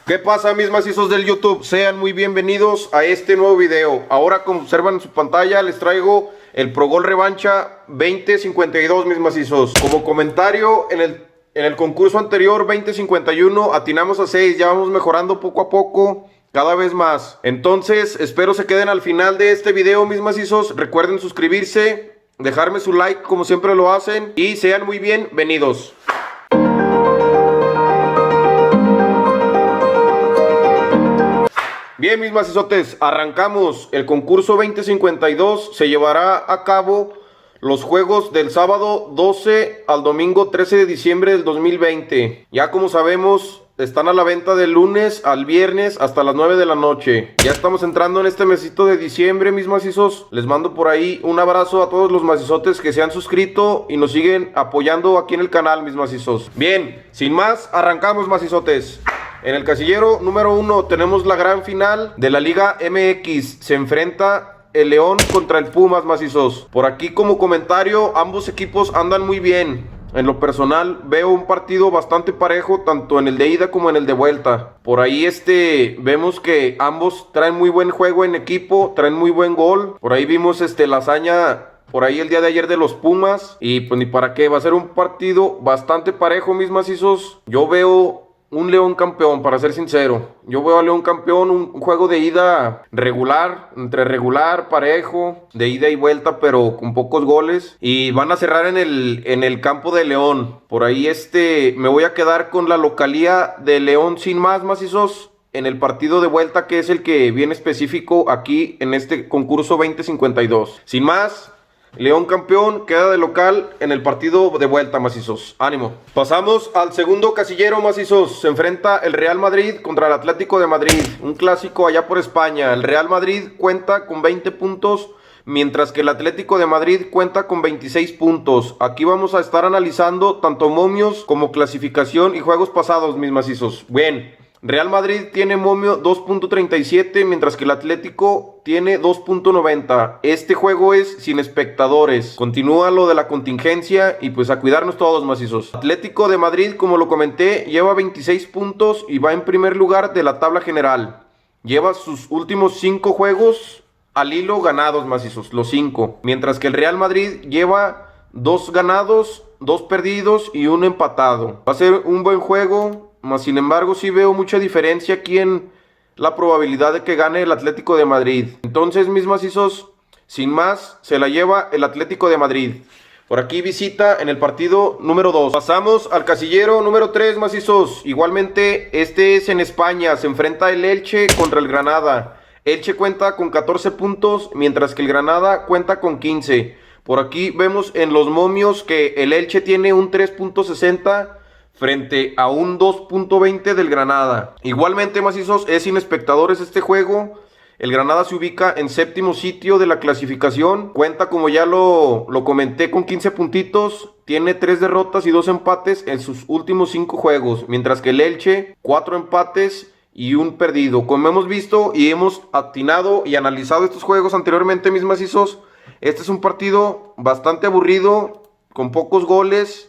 ¿Qué pasa, mis macizos del YouTube? Sean muy bienvenidos a este nuevo video. Ahora, como observan en su pantalla, les traigo el Pro Gol Revancha 2052, mis macizos. Como comentario, en el concurso anterior, 2051, atinamos a 6. Ya vamos mejorando poco a poco, cada vez más. Entonces, espero se queden al final de este video, mis macizos. Recuerden suscribirse, dejarme su like como siempre lo hacen. Y sean muy bienvenidos. Bien, mis macizotes, arrancamos. El concurso 2052 se llevará a cabo los juegos del sábado 12 al domingo 13 de diciembre del 2020. Ya como sabemos, están a la venta del lunes al viernes hasta las 9 de la noche. Ya estamos entrando en este mesito de diciembre, mis macizos. Les mando por ahí un abrazo a todos los macizotes que se han suscrito y nos siguen apoyando aquí en el canal, mis macizos. Bien, sin más, arrancamos, macizotes. En el casillero número 1 tenemos la gran final de la Liga MX. Se enfrenta el León contra el Pumas, macizos. Por aquí como comentario, ambos equipos andan muy bien. En lo personal veo un partido bastante parejo, tanto en el de ida como en el de vuelta. Por ahí vemos que ambos traen muy buen juego en equipo, traen muy buen gol. Por ahí vimos la hazaña por ahí el día de ayer de los Pumas. Y pues ni para qué, va a ser un partido bastante parejo, mis macizos. Yo veo un León campeón, para ser sincero. Yo veo a León campeón, un juego de ida regular, entre regular, parejo, de ida y vuelta, pero con pocos goles. Y van a cerrar en el campo de León. Por ahí me voy a quedar con la localía de León sin más, macizos, en el partido de vuelta, que es el que viene específico aquí en este concurso 2052. Sin más, León campeón, queda de local en el partido de vuelta, macizos. Ánimo. Pasamos al segundo casillero, macizos. Se enfrenta el Real Madrid contra el Atlético de Madrid. Un clásico allá por España. El Real Madrid cuenta con 20 puntos, mientras que el Atlético de Madrid cuenta con 26 puntos. Aquí vamos a estar analizando tanto momios como clasificación y juegos pasados, mis macizos. Bien. Real Madrid tiene momio 2.37, mientras que el Atlético tiene 2.90. Este juego es sin espectadores. Continúa lo de la contingencia y pues a cuidarnos todos, macizos. Atlético de Madrid, como lo comenté, lleva 26 puntos y va en primer lugar de la tabla general. Lleva sus últimos 5 juegos al hilo ganados, macizos, los 5. Mientras que el Real Madrid lleva 2 ganados, 2 perdidos y 1 empatado. Va a ser un buen juego. Mas sin embargo sí veo mucha diferencia aquí en la probabilidad de que gane el Atlético de Madrid. Entonces, mis macizos, sin más, se la lleva el Atlético de Madrid. Por aquí visita en el partido número 2. Pasamos al casillero número 3, macizos. Igualmente, es en España. Se enfrenta el Elche contra el Granada. Elche cuenta con 14 puntos, mientras que el Granada cuenta con 15. Por aquí vemos en los momios que el Elche tiene un 3.60 frente a un 2.20 del Granada. Igualmente, macizos, es sin espectadores este juego. El Granada se ubica en séptimo sitio de la clasificación. Cuenta, como ya lo comenté, con 15 puntitos. Tiene 3 derrotas y 2 empates en sus últimos 5 juegos. Mientras que el Elche, 4 empates y 1 perdido. Como hemos visto y hemos atinado y analizado estos juegos anteriormente, mis macizos, este es un partido bastante aburrido, con pocos goles.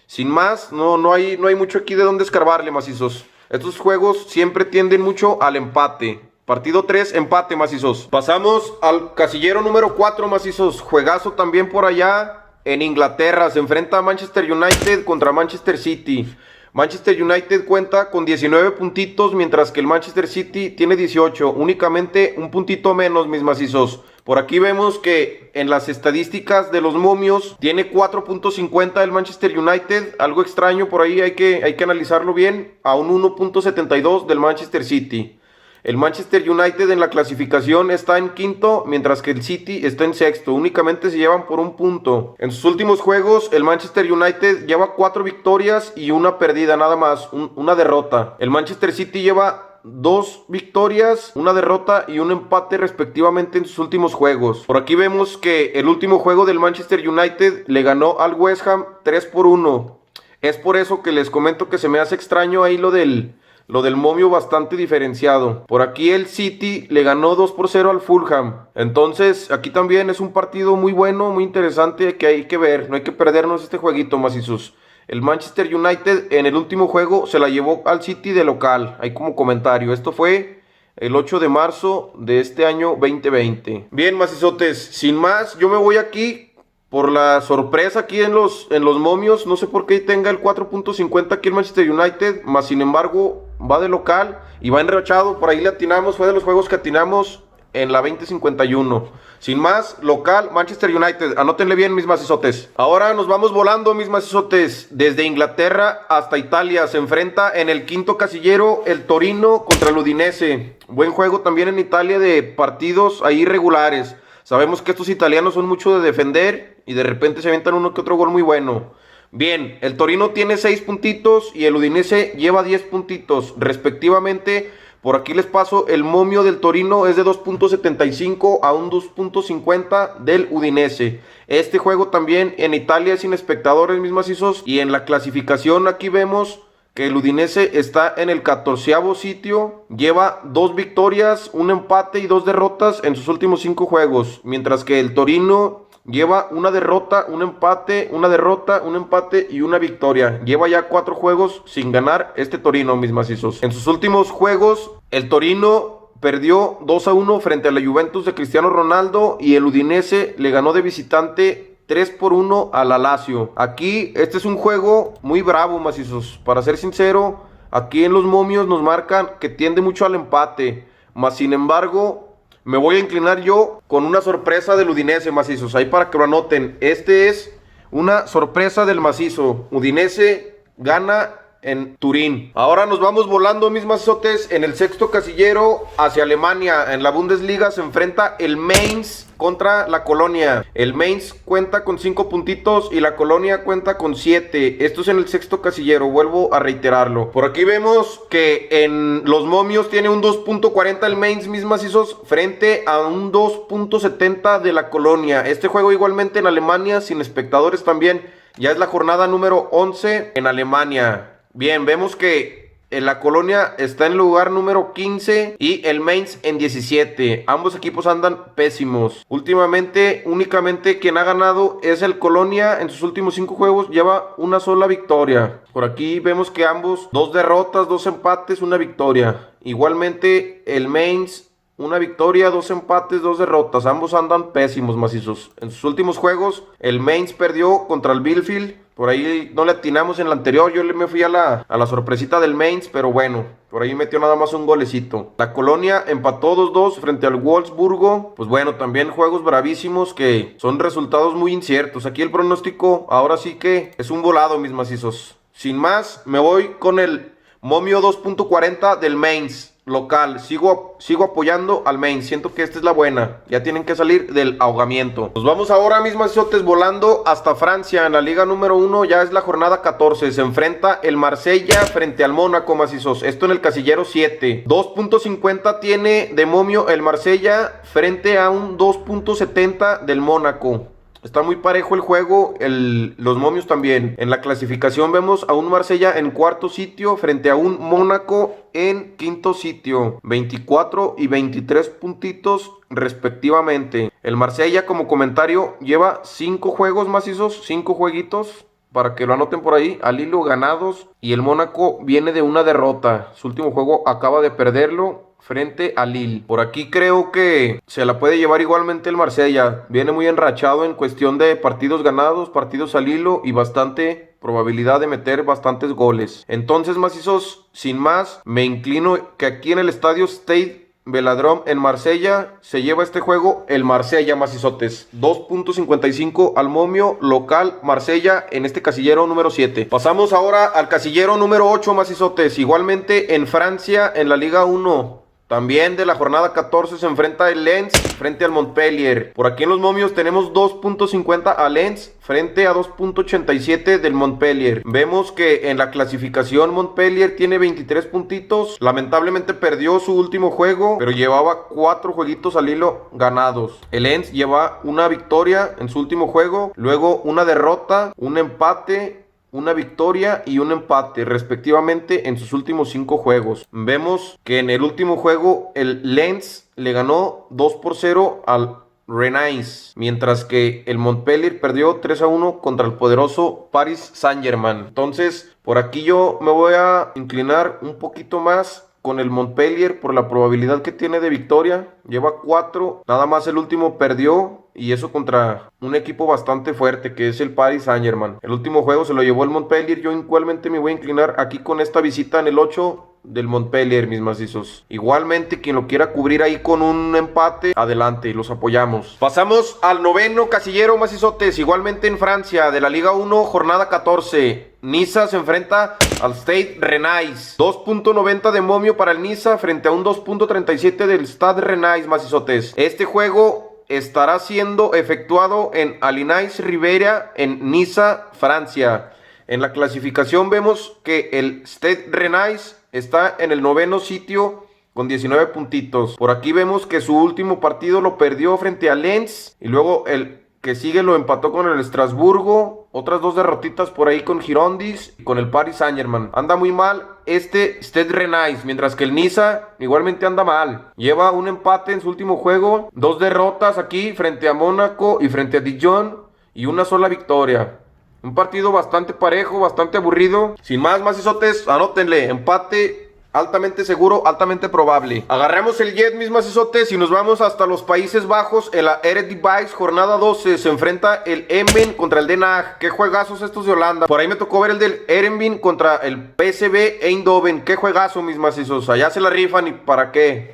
Sin más, no hay mucho aquí de dónde escarbarle, macizos. Estos juegos siempre tienden mucho al empate. Partido 3, empate, macizos. Pasamos al casillero número 4, macizos. Juegazo también por allá en Inglaterra. Se enfrenta a Manchester United contra Manchester City. Manchester United cuenta con 19 puntitos, mientras que el Manchester City tiene 18. Únicamente un puntito menos, mis macizos. Por aquí vemos que en las estadísticas de los momios tiene 4.50 el Manchester United. Algo extraño por ahí, hay que analizarlo bien. A un 1.72 del Manchester City. El Manchester United en la clasificación está en quinto, mientras que el City está en sexto. Únicamente se llevan por un punto. En sus últimos juegos, el Manchester United lleva 4 victorias y 1 perdida, nada más, una derrota. El Manchester City lleva 2 victorias, 1 derrota y 1 empate respectivamente en sus últimos juegos. Por aquí vemos que el último juego del Manchester United le ganó al West Ham 3-1. Es por eso que les comento que se me hace extraño ahí lo del momio bastante diferenciado. Por aquí el City le ganó 2-0 al Fulham. Entonces aquí también es un partido muy bueno, muy interesante, que hay que ver. No hay que perdernos este jueguito, macizos. El Manchester United en el último juego se la llevó al City de local. Ahí como comentario. Esto fue el 8 de marzo de este año 2020. Bien, macizotes, sin más, yo me voy aquí por la sorpresa aquí en los momios. No sé por qué tenga el 4.50 aquí el Manchester United, más sin embargo va de local y va enrachado. Por ahí le atinamos, fue de los juegos que atinamos en la 2051. Sin más, local, Manchester United. Anótenle bien, mis macizotes. Ahora nos vamos volando, mis macizotes. Desde Inglaterra hasta Italia. Se enfrenta en el quinto casillero el Torino contra el Udinese. Buen juego también en Italia de partidos ahí regulares. Sabemos que estos italianos son mucho de defender y de repente se avientan uno que otro gol muy bueno. Bien, el Torino tiene 6 puntitos y el Udinese lleva 10 puntitos respectivamente. Por aquí les paso, el momio del Torino es de 2.75 a un 2.50 del Udinese. Este juego también en Italia es sin espectadores, mis macizos. Y en la clasificación aquí vemos que el Udinese está en el 14º sitio. Lleva 2 victorias, un empate y 2 derrotas en sus últimos 5 juegos. Mientras que el Torino lleva una derrota, un empate, una derrota, un empate y una victoria. Lleva ya 4 juegos sin ganar este Torino, mis macizos. En sus últimos juegos, el Torino perdió 2-1 frente a la Juventus de Cristiano Ronaldo y el Udinese le ganó de visitante 3-1 a la Lazio. Aquí, este es un juego muy bravo, macizos. Para ser sincero, aquí en los momios nos marcan que tiende mucho al empate. Mas sin embargo, me voy a inclinar yo con una sorpresa del Udinese, macizos. Ahí para que lo anoten. Este es una sorpresa del macizo. Udinese gana en Turín. Ahora nos vamos volando, mis macizotes. En el sexto casillero hacia Alemania. En la Bundesliga se enfrenta el Mainz contra la Colonia. El Mainz cuenta con 5 puntitos y la Colonia cuenta con 7. Esto es en el sexto casillero, vuelvo a reiterarlo. Por aquí vemos que en los momios tiene un 2.40 el Mainz, mis macizos, frente a un 2.70 de la Colonia. Este juego igualmente en Alemania, sin espectadores también. Ya es la jornada número 11 en Alemania. Bien, vemos que la Colonia está en el lugar número 15 y el Mainz en 17. Ambos equipos andan pésimos. Últimamente, únicamente quien ha ganado es el Colonia. En sus últimos 5 juegos lleva una sola victoria. Por aquí vemos que ambos, 2 derrotas, 2 empates, 1 victoria. Igualmente el Mainz, 1 victoria, 2 empates, 2 derrotas. Ambos andan pésimos, macizos. En sus últimos juegos, el Mainz perdió contra el Bielefeld. Por ahí no le atinamos en la anterior. Yo me fui a la sorpresita del Mainz, pero bueno, por ahí metió nada más un golecito. La Colonia empató 2-2 frente al Wolfsburgo. Pues bueno, también juegos bravísimos que son resultados muy inciertos. Aquí el pronóstico ahora sí que es un volado, mis macizos. Sin más, me voy con el momio 2.40 del Mainz local. Sigo apoyando al Mainz. Siento que esta es la buena. Ya tienen que salir del ahogamiento. Nos vamos ahora, mis macizotes, volando hasta Francia. En la liga número 1 ya es la jornada 14. Se enfrenta el Marsella frente al Mónaco, macizos. Esto en el casillero 7. 2.50 tiene de momio el Marsella frente a un 2.70 del Mónaco. Está muy parejo el juego, los momios también. En la clasificación vemos a un Marsella en 4º sitio frente a un Mónaco en 5º sitio. 24 y 23 puntitos respectivamente. El Marsella, como comentario, lleva 5 juegos macizos, 5 jueguitos. Para que lo anoten por ahí, al hilo ganados. Y el Mónaco viene de una derrota. Su último juego acaba de perderlo frente a Lille. Por aquí creo que se la puede llevar igualmente el Marsella. Viene muy enrachado en cuestión de partidos ganados, partidos al hilo y bastante probabilidad de meter bastantes goles. Entonces, macizos, sin más, me inclino que aquí en el estadio Stade Velodrome en Marsella se lleva este juego el Marsella, macizotes. 2.55 al momio local Marsella en este casillero número 7. Pasamos ahora al casillero número 8, macizotes. Igualmente en Francia, en la Liga 1. También de la jornada 14 se enfrenta el Lens frente al Montpellier. Por aquí en los momios tenemos 2.50 a Lens frente a 2.87 del Montpellier. Vemos que en la clasificación Montpellier tiene 23 puntitos. Lamentablemente perdió su último juego, pero llevaba 4 jueguitos al hilo ganados. El Lens lleva una victoria en su último juego, luego una derrota, un empate, una victoria y un empate respectivamente en sus últimos 5 juegos. Vemos que en el último juego el Lens le ganó 2-0 al Rennes, mientras que el Montpellier perdió 3-1 contra el poderoso Paris Saint-Germain. Entonces, por aquí yo me voy a inclinar un poquito más con el Montpellier por la probabilidad que tiene de victoria. Lleva 4, nada más el último perdió, y eso contra un equipo bastante fuerte que es el Paris Saint-Germain. El último juego se lo llevó el Montpellier. Yo igualmente me voy a inclinar aquí con esta visita en el 8 del Montpellier, mis macizos. Igualmente, quien lo quiera cubrir ahí con un empate, adelante, los apoyamos. Pasamos al noveno casillero, macizotes. Igualmente en Francia, de la Liga 1, jornada 14. Niza se enfrenta al Stade Rennais. 2.90 de momio para el Niza frente a un 2.37 del Stade Rennais, macizotes. Este juego estará siendo efectuado en Alinais Riviera, en Niza, Francia. En la clasificación vemos que el Stade Rennais está en el 9º sitio con 19 puntitos. Por aquí vemos que su último partido lo perdió frente a Lens, y luego el que sigue lo empató con el Estrasburgo. Otras 2 derrotitas por ahí con Girondins y con el Paris Saint-Germain. Anda muy mal este Stade Rennais, mientras que el Niza igualmente anda mal. Lleva un empate en su último juego, 2 derrotas aquí frente a Mónaco y frente a Dijon, y una sola victoria. Un partido bastante parejo, bastante aburrido. Sin más, macizotes, anótenle. Empate altamente seguro, altamente probable. Agarremos el jet, mis macizotes, y nos vamos hasta los Países Bajos. En la Eredivisie, jornada 12, se enfrenta el Emmen contra el Den Haag. Qué juegazos estos de Holanda. Por ahí me tocó ver el del Eredivisie contra el PSV Eindhoven. Qué juegazo, mis macizos. Allá se la rifan, y para qué.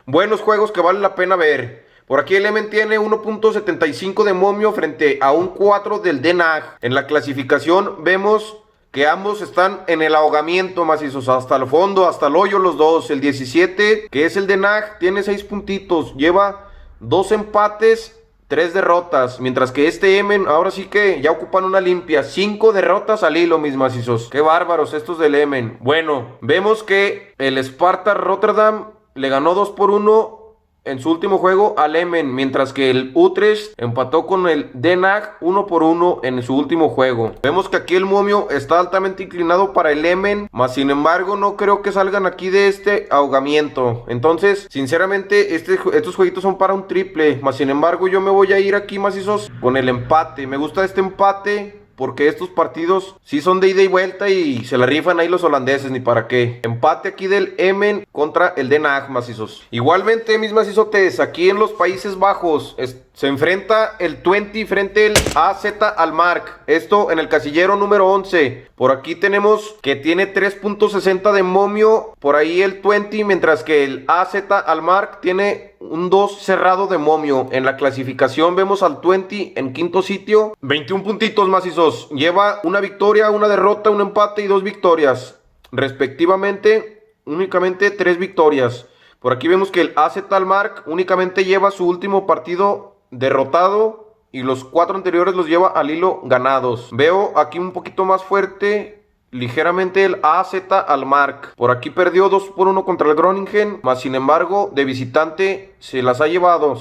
Buenos juegos que vale la pena ver. Por aquí el Emmen tiene 1.75 de momio frente a un 4 del Den Haag. En la clasificación vemos que ambos están en el ahogamiento, macizos, hasta el fondo, hasta el hoyo los dos. El 17, que es el Den Haag, tiene 6 puntitos, lleva 2 empates, 3 derrotas, mientras que este Emmen ahora sí que ya ocupan una limpia, 5 derrotas al hilo, mis macizos. Qué bárbaros estos del Emmen. Bueno, vemos que el Sparta Rotterdam le ganó 2-1 en su último juego al Emmen, mientras que el Utrecht empató con el Den Haag 1-1 en su último juego. Vemos que aquí el momio está altamente inclinado para el Emmen, mas sin embargo no creo que salgan aquí de este ahogamiento. Entonces, sinceramente, estos jueguitos son para un triple, mas sin embargo yo me voy a ir aquí, macizos, con el empate. Me gusta este empate porque estos partidos sí son de ida y vuelta y se la rifan ahí los holandeses, ni para qué. Empate aquí del Emmen contra el Den Haag, macizos. Igualmente, mis macizotes, aquí en los Países Bajos se enfrenta el Twente frente al AZ Alkmaar. Esto en el casillero número 11. Por aquí tenemos que tiene 3.60 de momio por ahí el Twente, mientras que el AZ Alkmaar tiene un 2 cerrado de momio. En la clasificación vemos al Twente en 5º sitio, 21 puntitos, macizos. Lleva una victoria, una derrota, un empate y 2 victorias respectivamente. Únicamente 3 victorias. Por aquí vemos que el AZ Alkmaar únicamente lleva su último partido derrotado y los 4 anteriores los lleva al hilo ganados. Veo aquí un poquito más fuerte ligeramente el AZ Alkmaar. Por aquí perdió 2-1 contra el Groningen, mas sin embargo de visitante se las ha llevado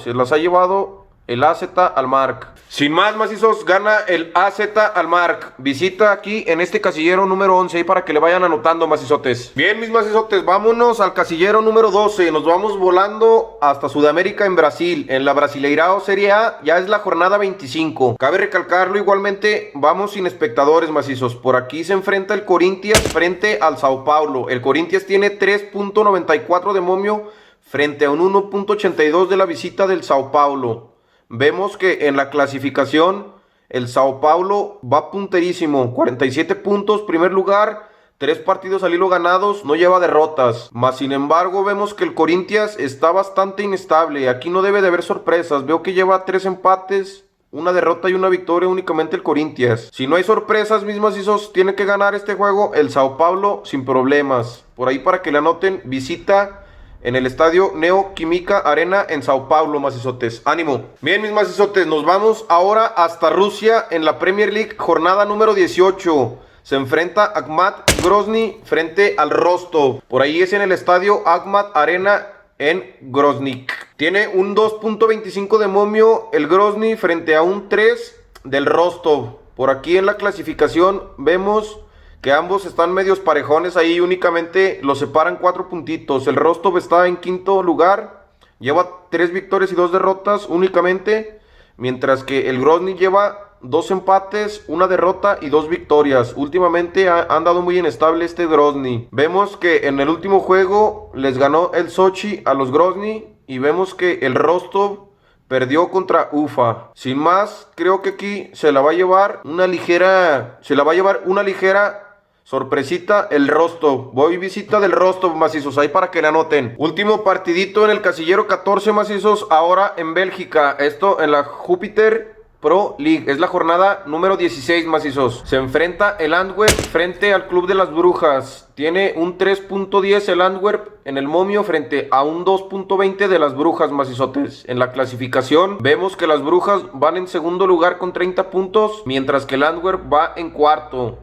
el AZ Alkmaar. Sin más, macizos, gana el AZ Alkmaar. Visita aquí en este casillero número 11 ahí para que le vayan anotando, macizotes. Bien, mis macizotes, vámonos al casillero número 12. Nos vamos volando hasta Sudamérica, en Brasil. En la Brasileirao Serie A ya es la jornada 25. Cabe recalcarlo, igualmente vamos sin espectadores, macizos. Por aquí se enfrenta el Corinthians frente al Sao Paulo. El Corinthians tiene 3.94 de momio frente a un 1.82 de la visita del Sao Paulo. Vemos que en la clasificación el Sao Paulo va punterísimo, 47 puntos, primer lugar, 3 partidos al hilo ganados, no lleva derrotas. Mas sin embargo vemos que el Corinthians está bastante inestable, aquí no debe de haber sorpresas. Veo que lleva 3 empates, una derrota y una victoria únicamente el Corinthians. Si no hay sorpresas, mis macizos, tiene que ganar este juego el Sao Paulo sin problemas. Por ahí para que le anoten, visita en el estadio Neoquímica Arena en Sao Paulo, macizotes. ¡Ánimo! Bien, mis macizotes, nos vamos ahora hasta Rusia en la Premier League, jornada número 18. Se enfrenta Akhmat Grozny frente al Rostov. Por ahí es en el estadio Akhmat Arena en Grozny. Tiene un 2.25 de momio el Grozny frente a un 3 del Rostov. Por aquí en la clasificación vemos que ambos están medios parejones ahí, únicamente los separan 4 puntitos. El Rostov está en 5º lugar, lleva 3 victorias y 2 derrotas únicamente, mientras que el Grozny lleva 2 empates, 1 derrota y 2 victorias. Últimamente ha andado muy inestable este Grozny. Vemos que en el último juego les ganó el Sochi a los Grozny y vemos que el Rostov perdió contra Ufa. Sin más, creo que aquí se la va a llevar una ligera sorpresita el Rostov. Voy visita del Rostov, macizos, ahí para que la anoten. Último partidito en el casillero 14, macizos, ahora en Bélgica. Esto en la Júpiter Pro League. Es la jornada número 16, macizos. Se enfrenta el Antwerp frente al Club de las Brujas. Tiene un 3.10 el Antwerp en el momio frente a un 2.20 de las Brujas, macizotes. En la clasificación vemos que las Brujas van en segundo lugar con 30 puntos, mientras que el Antwerp va en cuarto.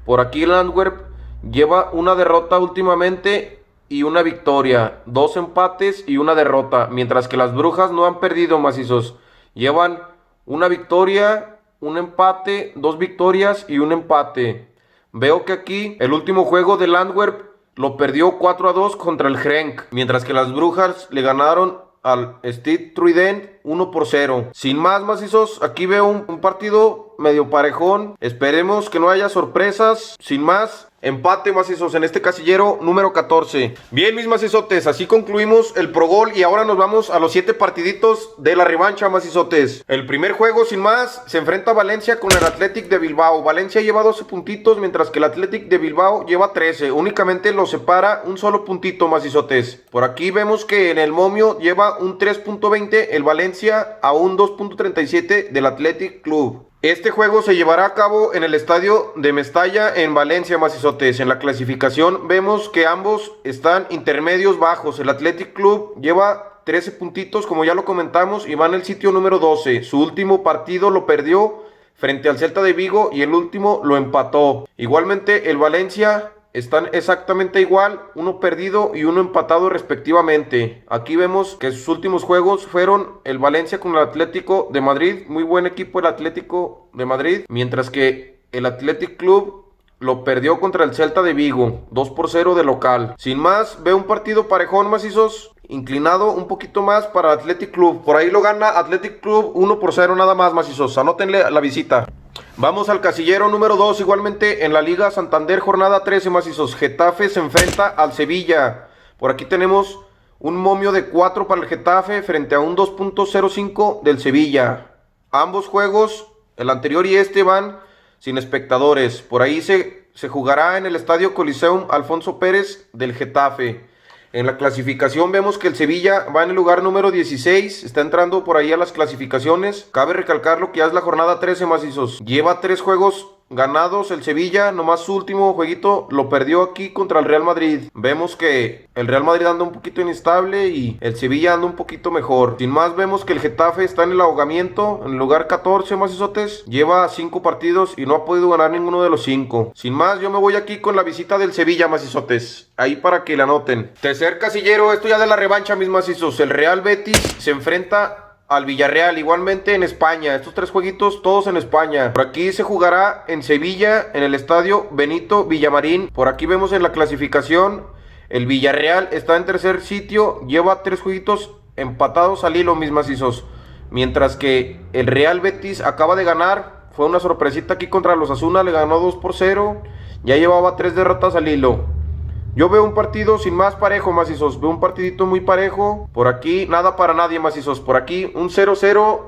Por aquí el Antwerp lleva una derrota últimamente y una victoria. 2 empates y una derrota, mientras que las Brujas no han perdido, macizos. Llevan una victoria, un empate, 2 victorias y un empate. Veo que aquí el último juego del Antwerp lo perdió 4-2 contra el Genk, mientras que las Brujas le ganaron al Stade Trident 1-0. Sin más, macizos, aquí veo un partido medio parejón. Esperemos que no haya sorpresas. Sin más, empate, macizos, en este casillero número 14. Bien, mis macizotes, así concluimos el Pro Gol y ahora nos vamos a los 7 partiditos de la revancha, macizotes. El primer juego, sin más, se enfrenta Valencia con el Athletic de Bilbao. Valencia lleva 12 puntitos, mientras que el Athletic de Bilbao lleva 13. Únicamente lo separa un solo puntito, macizotes. Por aquí vemos que en el momio lleva un 3.20 el Valencia a un 2.37 del Athletic Club. Este juego se llevará a cabo en el estadio de Mestalla en Valencia, macizotes. En la clasificación vemos que ambos están intermedios bajos. El Athletic Club lleva 13 puntitos, como ya lo comentamos, y va en el sitio número 12. Su último partido lo perdió frente al Celta de Vigo y el último lo empató. Igualmente el Valencia están exactamente igual, uno perdido y uno empatado respectivamente. Aquí vemos que sus últimos juegos fueron el Valencia con el Atlético de Madrid. Muy buen equipo el Atlético de Madrid. Mientras que el Athletic Club lo perdió contra el Celta de Vigo, 2-0 de local. Sin más, veo un partido parejón, macizos. Inclinado un poquito más para Athletic Club. Por ahí lo gana Athletic Club 1-0 nada más, macizos. Anótenle la visita. Vamos al casillero número 2, igualmente en la Liga Santander, jornada 13, macizos. Getafe se enfrenta al Sevilla. Por aquí tenemos un momio de 4 para el Getafe frente a un 2.05 del Sevilla. Ambos juegos, el anterior y este, van sin espectadores. Por ahí se jugará en el Estadio Coliseum Alfonso Pérez del Getafe. En la clasificación vemos que el Sevilla va en el lugar número 16, está entrando por ahí a las clasificaciones. Cabe recalcarlo que ya es la jornada 13, macizos. Lleva 3 juegos ganados el Sevilla, nomás su último jueguito lo perdió aquí contra el Real Madrid. Vemos que el Real Madrid anda un poquito inestable y el Sevilla anda un poquito mejor. Sin más, vemos que el Getafe está en el ahogamiento, en el lugar 14, macizotes. Lleva 5 partidos y no ha podido ganar ninguno de los 5. Sin más, yo me voy aquí con la visita del Sevilla, macizotes. Ahí para que la anoten. Tercer casillero, esto ya de la revancha, mis macizos. El Real Betis se enfrenta al Villarreal, igualmente en España. Estos 3 jueguitos todos en España. Por aquí se jugará en Sevilla, en el estadio Benito Villamarín. Por aquí vemos en la clasificación el Villarreal está en tercer sitio, lleva 3 jueguitos empatados al hilo, mis macizos. Mientras que el Real Betis acaba de ganar, fue una sorpresita aquí contra los Osasuna, le ganó 2-0, ya llevaba 3 derrotas al hilo. Yo veo un partido sin más parejo, macizos. Veo un partidito muy parejo. Por aquí nada para nadie, macizos. Por aquí un 0-0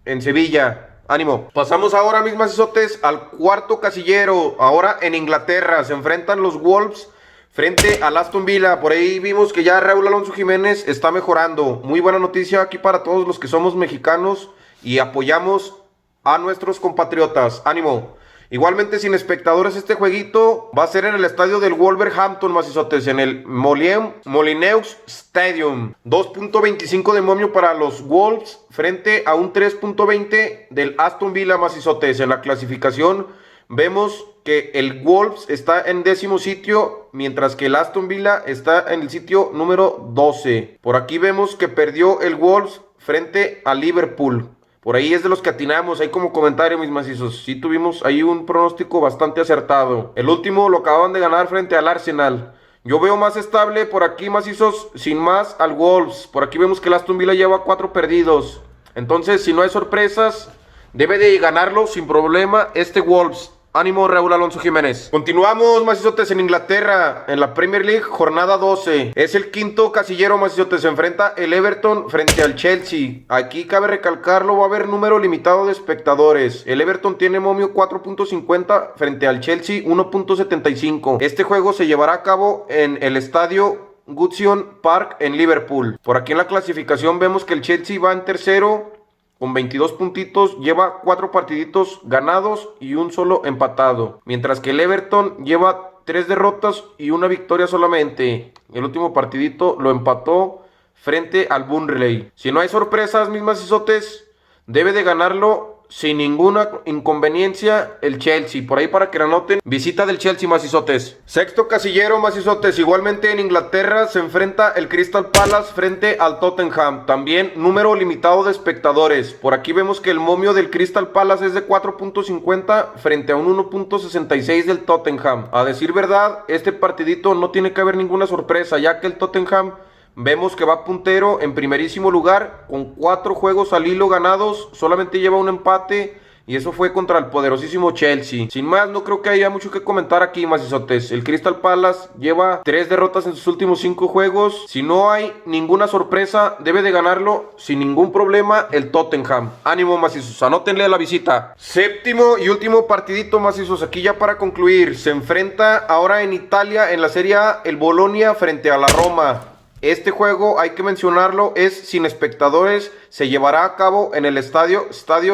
en Sevilla. Ánimo. Pasamos ahora, mis macizotes, al cuarto casillero. Ahora en Inglaterra se enfrentan los Wolves frente al Aston Villa. Por ahí vimos que ya Raúl Alonso Jiménez está mejorando. Muy buena noticia aquí para todos los que somos mexicanos y apoyamos a nuestros compatriotas. Ánimo. Igualmente sin espectadores este jueguito va a ser en el estadio del Wolverhampton, macizotes, en el Molineux Stadium. 2.25 de momio para los Wolves frente a un 3.20 del Aston Villa, macizotes. En la clasificación vemos que el Wolves está en 10º sitio, mientras que el Aston Villa está en el sitio número 12. Por aquí vemos que perdió el Wolves frente a Liverpool. Por ahí es de los que atinamos, ahí como comentario, mis macizos. Sí tuvimos ahí un pronóstico bastante acertado. El último lo acaban de ganar frente al Arsenal. Yo veo más estable por aquí, macizos, sin más, al Wolves. Por aquí vemos que el Aston Villa lleva 4 perdidos. Entonces, si no hay sorpresas, debe de ganarlo sin problema este Wolves. Ánimo, Raúl Alonso Jiménez. Continuamos, macizotes, en Inglaterra, en la Premier League, jornada 12. Es el quinto casillero, macizotes. Se enfrenta el Everton frente al Chelsea. Aquí cabe recalcarlo, va a haber número limitado de espectadores. El Everton tiene momio 4.50 frente al Chelsea 1.75. Este juego se llevará a cabo en el estadio Goodison Park en Liverpool. Por aquí en la clasificación vemos que el Chelsea va en tercero con 22 puntitos, lleva 4 partiditos ganados y un solo empatado. Mientras que el Everton lleva 3 derrotas y una victoria solamente. El último partidito lo empató frente al Burnley. Si no hay sorpresas, mis macizotes, debe de ganarlo sin ninguna inconveniencia el Chelsea. Por ahí para que la anoten, visita del Chelsea, macizotes. Sexto casillero, macizotes. Igualmente en Inglaterra se enfrenta el Crystal Palace frente al Tottenham. También número limitado de espectadores. Por aquí vemos que el momio del Crystal Palace es de 4.50 frente a un 1.66 del Tottenham. A decir verdad, este partidito no tiene que haber ninguna sorpresa, ya que el Tottenham vemos que va puntero en primerísimo lugar con 4 juegos al hilo ganados, solamente lleva un empate y eso fue contra el poderosísimo Chelsea. Sin más, no creo que haya mucho que comentar aquí, macizotes. El Crystal Palace lleva 3 derrotas en sus últimos 5 juegos. Si no hay ninguna sorpresa, debe de ganarlo sin ningún problema el Tottenham. Ánimo, macizos, anótenle la visita. Séptimo y último partidito, macizos, aquí ya para concluir. Se enfrenta ahora en Italia, en la Serie A, el Bolonia frente a la Roma. Este juego, hay que mencionarlo, es sin espectadores. Se llevará a cabo en el estadio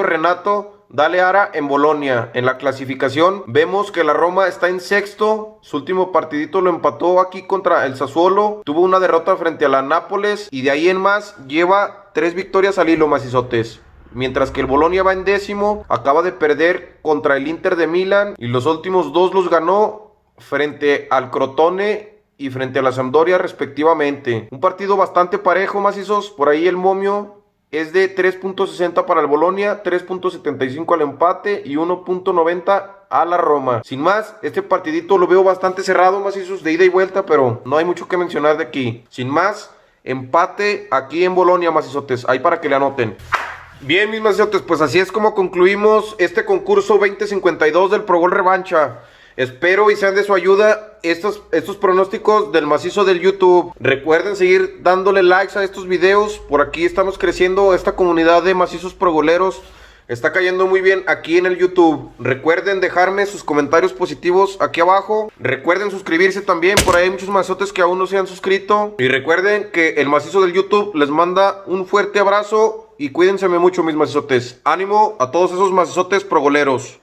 Renato Daleara en Bolonia. En la clasificación vemos que la Roma está en sexto. Su último partidito lo empató aquí contra el Sassuolo. Tuvo una derrota frente a la Nápoles y de ahí en más lleva 3 victorias al hilo, macizotes. Mientras que el Bolonia va en décimo, acaba de perder contra el Inter de Milán y los últimos 2 los ganó frente al Crotone y frente a la Sampdoria respectivamente. Un partido bastante parejo, macizos. Por ahí el momio es de 3.60 para el Bolonia, 3.75 al empate y 1.90 a la Roma. Sin más, este partidito lo veo bastante cerrado, macizos, de ida y vuelta, pero no hay mucho que mencionar de aquí. Sin más, empate aquí en Bolonia, macizotes, ahí para que le anoten. Bien, mis macizotes, pues así es como concluimos este concurso 2052 del Pro Gol Revancha. Espero y sean de su ayuda estos pronósticos del macizo del YouTube. Recuerden seguir dándole likes a estos videos. Por aquí estamos creciendo esta comunidad de macizos progoleros. Está cayendo muy bien aquí en el YouTube. Recuerden dejarme sus comentarios positivos aquí abajo. Recuerden suscribirse también. Por ahí hay muchos macizotes que aún no se han suscrito. Y recuerden que el macizo del YouTube les manda un fuerte abrazo. Y cuídense mucho, mis macizotes. Ánimo a todos esos macizotes progoleros.